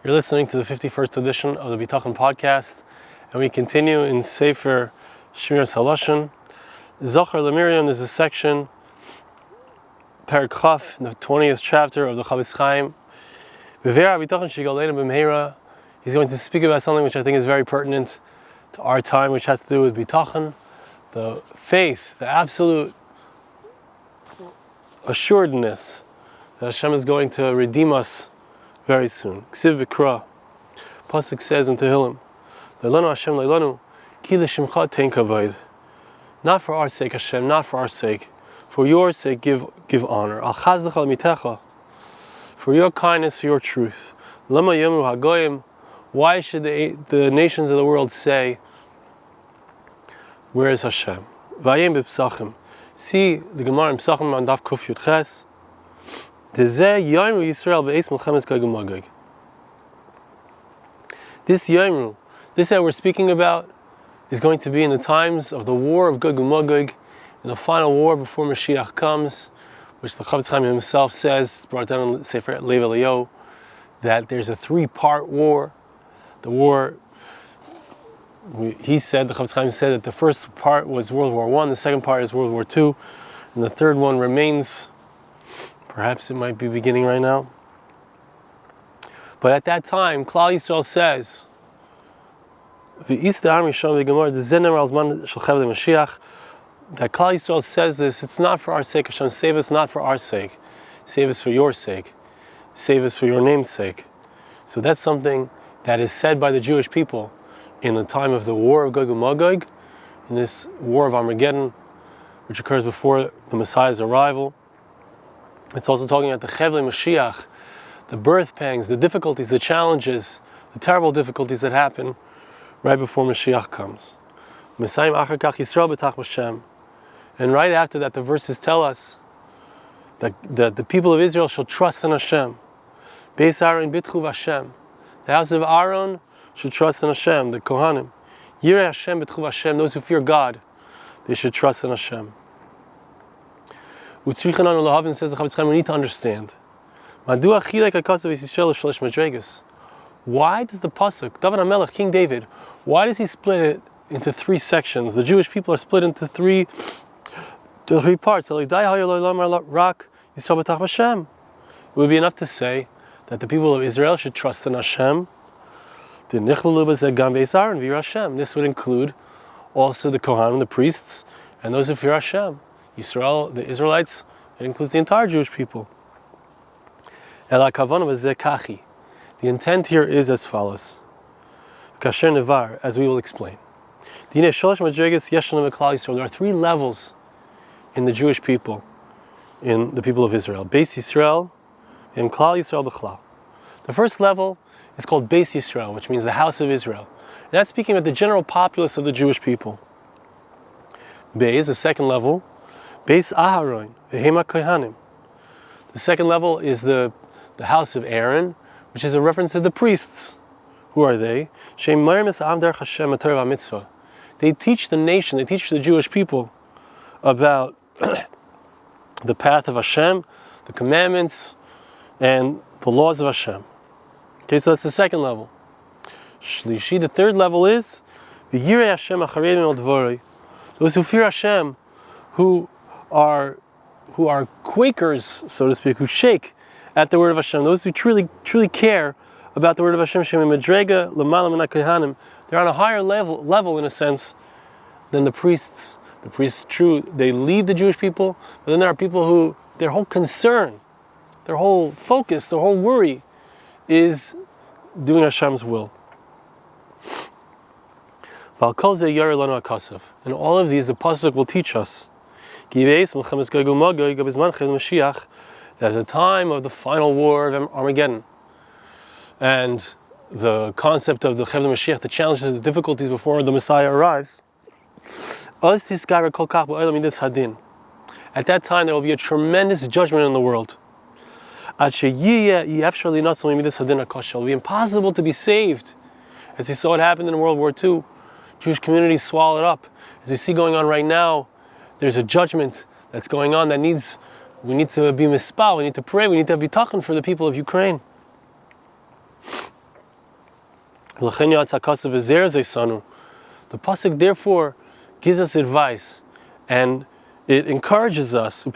You're listening to the 51st edition of the Bitachon podcast, and we continue in Sefer Shmiras Halashon. Zachar Lemiriam, there's a section, Perek Chaf, in the 20th chapter of the Chofetz Chaim. He's going to speak about something which I think is very pertinent to our time, which has to do with Bitachon, the faith, the absolute assuredness that Hashem is going to redeem us very soon. Ksiv v'kra. Pasuk says in Tehillim, Leilanu Hashem leilanu, ki l'shimcha tein kavod. Not for our sake, Hashem, not for our sake. For your sake, give honor. Al chazdecha l'mitecha. For your kindness, for your truth. Lama yomru hagoyim. Why should the nations of the world say, where is Hashem? Vayim b'psachim. See the Gemara in Psachim on Daf Kuf Yud Ches. This Yomru, this that we're speaking about, is going to be in the times of the war of Gog and Magog, in the final war before Moshiach comes, which the Chofetz Chaim himself says, it's brought down in Sefer Lev Eliyahu, that there's a three-part war. The war, the Chofetz Chaim said that the first part was World War I, the second part is World War II, and the third one remains. Perhaps it might be beginning right now. But at that time, Klal Yisrael says, that Klal Yisrael says this, it's not for our sake, Hashem, save us not for our sake. Save us for your sake. Save us for your name's sake. So that's something that is said by the Jewish people in the time of the war of Gog and Magog, in this war of Armageddon, which occurs before the Messiah's arrival. It's also talking about the Chevle Moshiach, the birthpangs, the difficulties, the challenges, the terrible difficulties that happen right before Moshiach comes. And right after that, the verses tell us that the people of Israel shall trust in Hashem. Beis Aaron bitchu Hashem. The house of Aaron should trust in Hashem, the Kohanim. Yirei Hashem bitchu Hashem, those who fear God, they should trust in Hashem. Says the Chofetz Chaim, we need to understand. Why does the pasuk, David HaMelech, King David, why does he split it into three sections? The Jewish people are split into three parts. It would be enough to say that the people of Israel should trust in Hashem. This would include also the Kohanim, the priests, and those who fear Hashem. Israel, the Israelites, it includes the entire Jewish people. The intent here is as follows, as we will explain. There are three levels in the Jewish people, in the people of Israel. Beis Yisrael, and Klal Yisrael b'chlal. The first level is called Beis Yisrael, which means the house of Israel. And that's speaking about the general populace of the Jewish people. Beis, the second level, Beis Aharon, Vehema Kohanim. The second level is the house of Aaron, which is a reference to the priests. Who are they? They teach the nation, they teach the Jewish people about the path of Hashem, the commandments, and the laws of Hashem. Okay, so that's the second level. Shlishi, the third level is Yirei Hashem acharei al dvorei. Those who fear Hashem, who are Quakers, so to speak, who shake at the word of Hashem. Those who truly care about the word of Hashem. They're on a higher level in a sense than the priests. The priests, true, they lead the Jewish people, but then there are people who their whole concern, their whole focus, their whole worry is doing Hashem's will. And all of these, the pasuk will teach us that at the time of the final war of Armageddon and the concept of the Chevle Moshiach, the challenges, the difficulties before the Messiah arrives, at that time there will be a tremendous judgment in the world. It will be impossible to be saved. As we saw what happened in World War II, Jewish communities swallowed up. As we see going on right now, there's a judgment that's going on that we need to be mispah, we need to pray, we need to have bitachon for the people of Ukraine. The pasuk therefore gives us advice, and it encourages us, and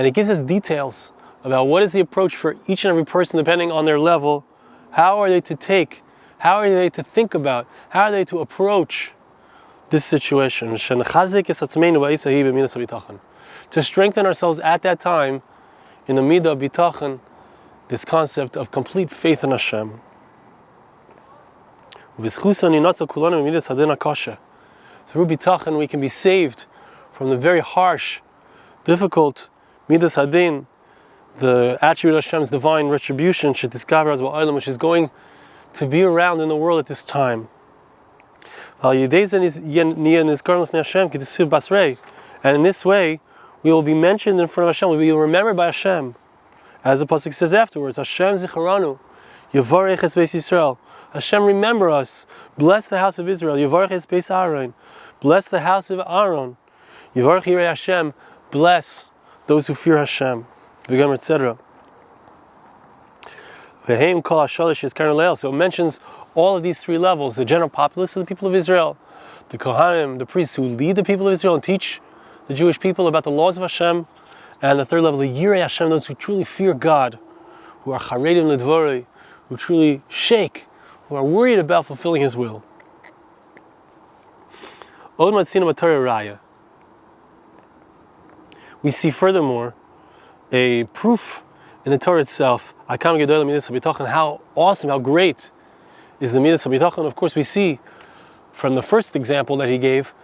it gives us details about what is the approach for each and every person depending on their level. How are they to take? How are they to think about? How are they to approach this situation? To strengthen ourselves at that time in the midah of bittachon, this concept of complete faith in Hashem. Through bittachon we can be saved from the very harsh, difficult midas hadin, the attribute of Hashem's divine retribution, which is going to be around in the world at this time. And in this way, we will be mentioned in front of Hashem, we will be remembered by Hashem. As the pasuk says afterwards, Hashem zicharanu, Yavarech es Beis Yisrael. Hashem, remember us. Bless the house of Israel. Yavarech es Beis Aaron. Bless the house of Aaron. Yavarech Yirei Hashem. Bless those who fear Hashem. V'gam, etc. V'heim kol hashalish is karen leil. So it mentions all of these three levels: the general populace of the people of Israel, the Kohanim, the priests who lead the people of Israel and teach the Jewish people about the laws of Hashem, and the third level, the Yirei Hashem, those who truly fear God, who are charedim ledvorei, who truly shake, who are worried about fulfilling His will. Od matzina b'Torah raya. We see furthermore a proof in the Torah itself, how awesome, how great is the midah bittachon. Of course, we see from the first example that he gave,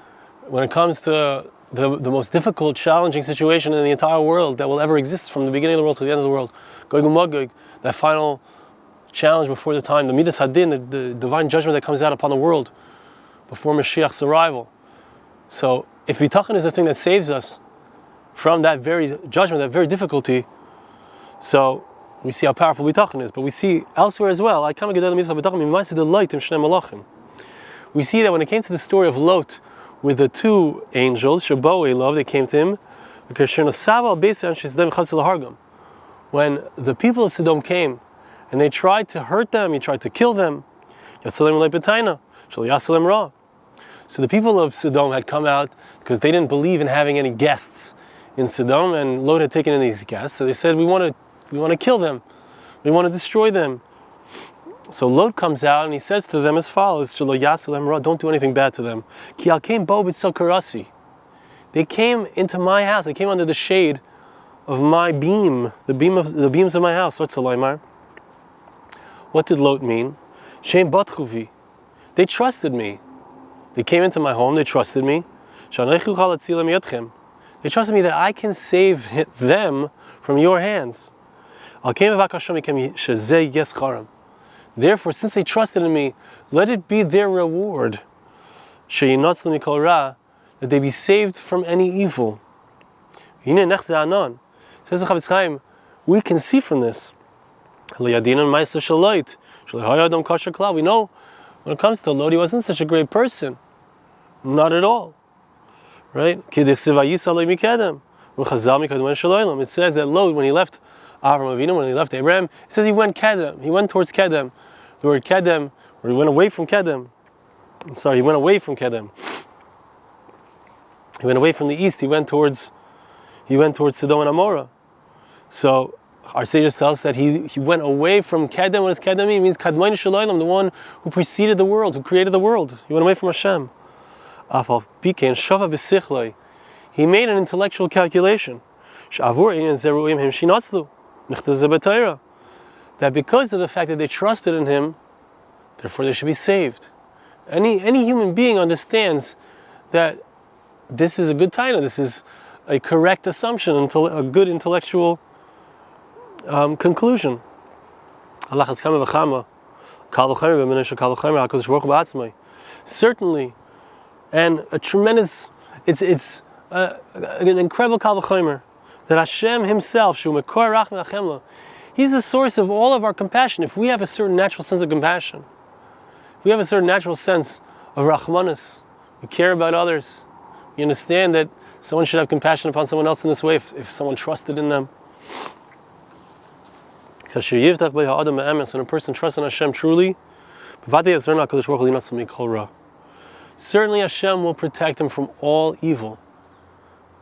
when it comes to the most difficult, challenging situation in the entire world that will ever exist from the beginning of the world to the end of the world, Gog and Magog, that final challenge before the time, the midas hadin, the divine judgment that comes out upon the world before Moshiach's arrival. So, if bittachon is the thing that saves us from that very judgment, that very difficulty, so we see how powerful bittachon is. But we see elsewhere as well, we see that when it came to the story of Lot with the two angels, they came to him, when the people of Sodom came and they tried to hurt them, he tried to kill them, so the people of Sodom had come out because they didn't believe in having any guests in Sodom, and Lot had taken in these guests, so they said, we want to kill them, we want to destroy them. So Lot comes out and he says to them as follows, don't do anything bad to them. They came into my house, they came under the shade of my beam, the beams of my house. What did Lot mean? They trusted me. They came into my home, they trusted me. They trusted me that I can save them from your hands. Therefore, since they trusted in me, let it be their reward, that they be saved from any evil. Says the Chofetz Chaim, we can see from this. We know when it comes to Lot, he wasn't such a great person. Not at all. Right? It says that Lot, when he left Avram Avinu, when he left Abraham, it says he went Kedem. He went towards Kedem. The word Kedem, or he went away from Kedem. He went away from Kedem. He went away from the east. He went towards Sodom and Amorah. So our sages tell us that he went away from Kedem. What does Kedem mean? It means Kadmon Shalaylam, the one who preceded the world, who created the world. He went away from Hashem. He made an intellectual calculation. That because of the fact that they trusted in him, therefore they should be saved. Any human being understands that this is a good taina, this is a correct assumption, a good intellectual conclusion. Certainly, and a tremendous, it's an incredible kal v'chomer that Hashem Himself, He's the source of all of our compassion. If we have a certain natural sense of compassion, if we have a certain natural sense of rachmanus, we care about others, we understand that someone should have compassion upon someone else in this way if someone trusted in them. When a person trusts in Hashem truly, certainly Hashem will protect him from all evil.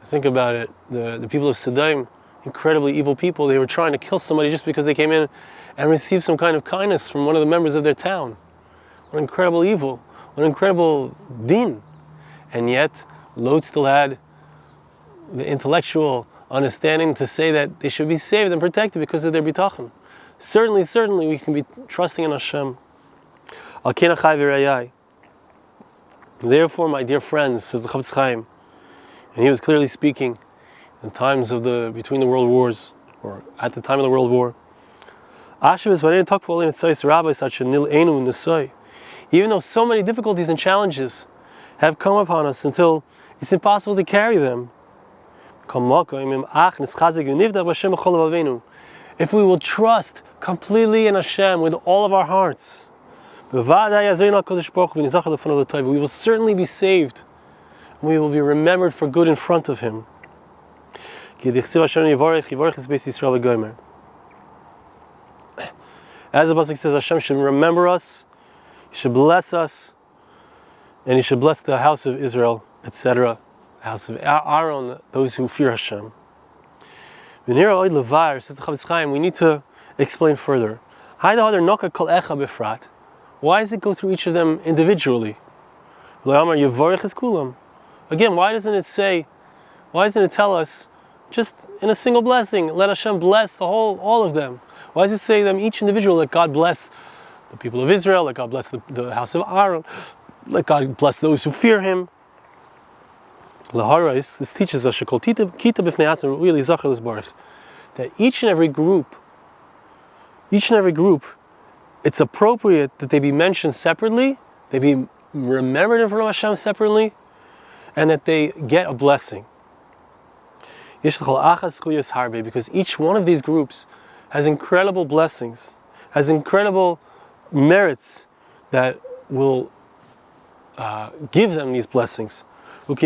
Think about it. The people of Sodom, incredibly evil people, they were trying to kill somebody just because they came in and received some kind of kindness from one of the members of their town. What incredible evil. What incredible din. And yet, Lot still had the intellectual understanding to say that they should be saved and protected because of their bitachon. Certainly we can be trusting in Hashem. Therefore, my dear friends, says the Chofetz Chaim, and he was clearly speaking in times of between the world wars, or at the time of the world war. Even though so many difficulties and challenges have come upon us until it's impossible to carry them, if we will trust completely in Hashem with all of our hearts, we will certainly be saved. We will be remembered for good in front of Him. As the Pasuk says, Hashem should remember us, He should bless us, and He should bless the house of Israel, etc., the house of Aaron, those who fear Hashem. Says the Chofetz Chaim, we need to explain further. Why does it go through each of them individually? Again, why doesn't it tell us just in a single blessing, let Hashem bless all of them? Why does it say them each individual, let God bless the people of Israel, let God bless the house of Aaron, let God bless those who fear Him? This teaches us that each and every group, it's appropriate that they be mentioned separately, they be remembered in front of Hashem separately, and that they get a blessing. Because each one of these groups has incredible blessings, has incredible merits that will give them these blessings. Like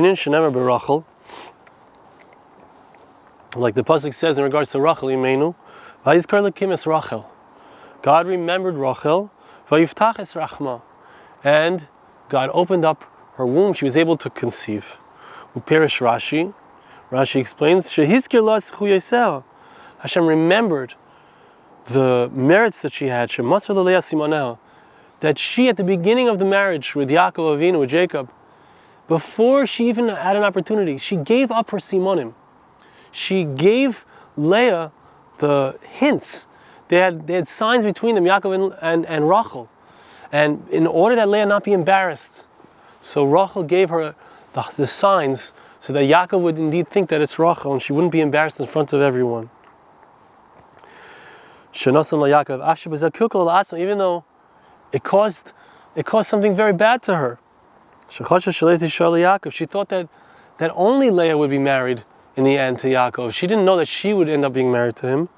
the Pasuk says in regards to Rachel, Rachel. God remembered Rachel, and God opened up her womb. She was able to conceive. Rashi explains, Hashem remembered the merits that she had. That she, at the beginning of the marriage with Yaakov Avinu, with Jacob, before she even had an opportunity, she gave up her simonim. She gave Leah the hints. They had signs between them, Yaakov and Rachel. And in order that Leah not be embarrassed, so Rachel gave her the signs so that Yaakov would indeed think that it's Rachel and she wouldn't be embarrassed in front of everyone. Even though it caused something very bad to her. She thought that only Leah would be married in the end to Yaakov. She didn't know that she would end up being married to him.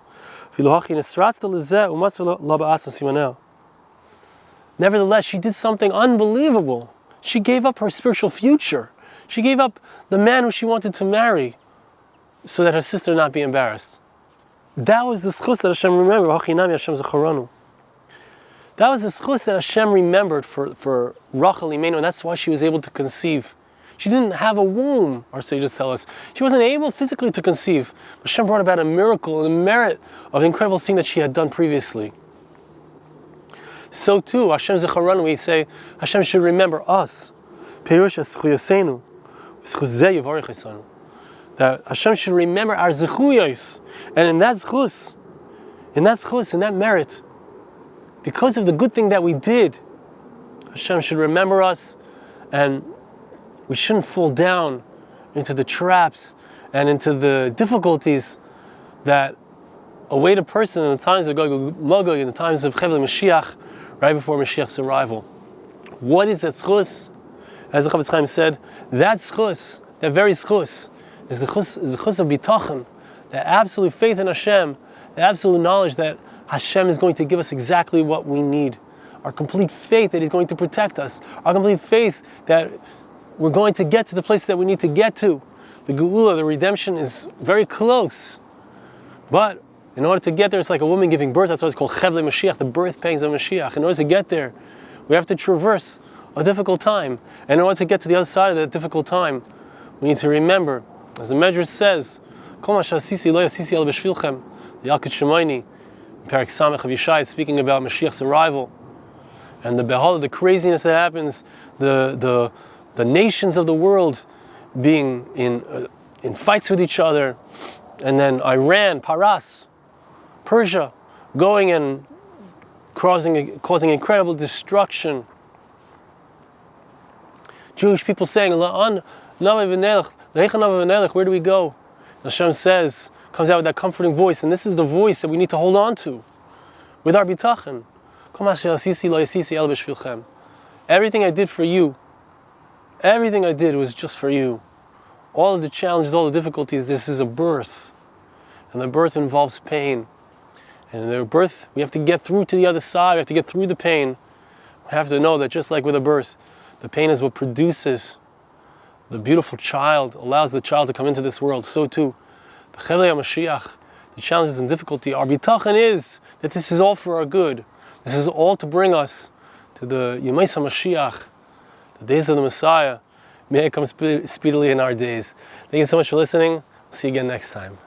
Nevertheless, she did something unbelievable. She gave up her spiritual future. She gave up the man who she wanted to marry so that her sister not be embarrassed. That was the schus that Hashem remembered. That was the schus that Hashem remembered for Rachel Imenu, and that's why she was able to conceive. She didn't have a womb, our sages tell us. She wasn't able physically to conceive. But Hashem brought about a miracle and a merit of an incredible thing that she had done previously. So too, Hashem Zecharanu, we say, Hashem should remember us. That Hashem should remember our zechuyos. And in that merit, because of the good thing that we did, Hashem should remember us, and we shouldn't fall down into the traps and into the difficulties that await a person in the times of Gog and Magog, in the times of Moshiach, right before Moshiach's arrival. What is that schus? As the Chofetz Chaim said, that schus, that very schus, is the schus of bitachon, the absolute faith in Hashem, the absolute knowledge that Hashem is going to give us exactly what we need. Our complete faith that He's going to protect us. Our complete faith that we're going to get to the place that we need to get to. The geula, the redemption, is very close. But In order to get there, it's like a woman giving birth. That's why it's called Chevle Moshiach, the birthpangs of Moshiach. In order to get there, we have to traverse a difficult time. And in order to get to the other side of that difficult time, we need to remember, as the Medrash says, Kol ma she'asisi lo yasisi el b'shvilchem, the Yalkut Shimoini, Perek Samech of Yishai, speaking about Mashiach's arrival, and the craziness that happens, the nations of the world being in fights with each other, and then Iran, Paras, Persia, going and causing incredible destruction. Jewish people saying, where do we go? Hashem says, comes out with that comforting voice, and this is the voice that we need to hold on to with our Bitachon. Everything I did for you, everything I did was just for you. All of the challenges, all the difficulties, this is a birth. And the birth involves pain. And in the birth, we have to get through to the other side, we have to get through the pain. We have to know that just like with a birth, the pain is what produces the beautiful child, allows the child to come into this world. So too, the Chevle HaMashiach, the challenges and difficulty, our bitachon is that this is all for our good. This is all to bring us to the Yemais HaMashiach, the days of the Messiah. May it come speedily in our days. Thank you so much for listening. See you again next time.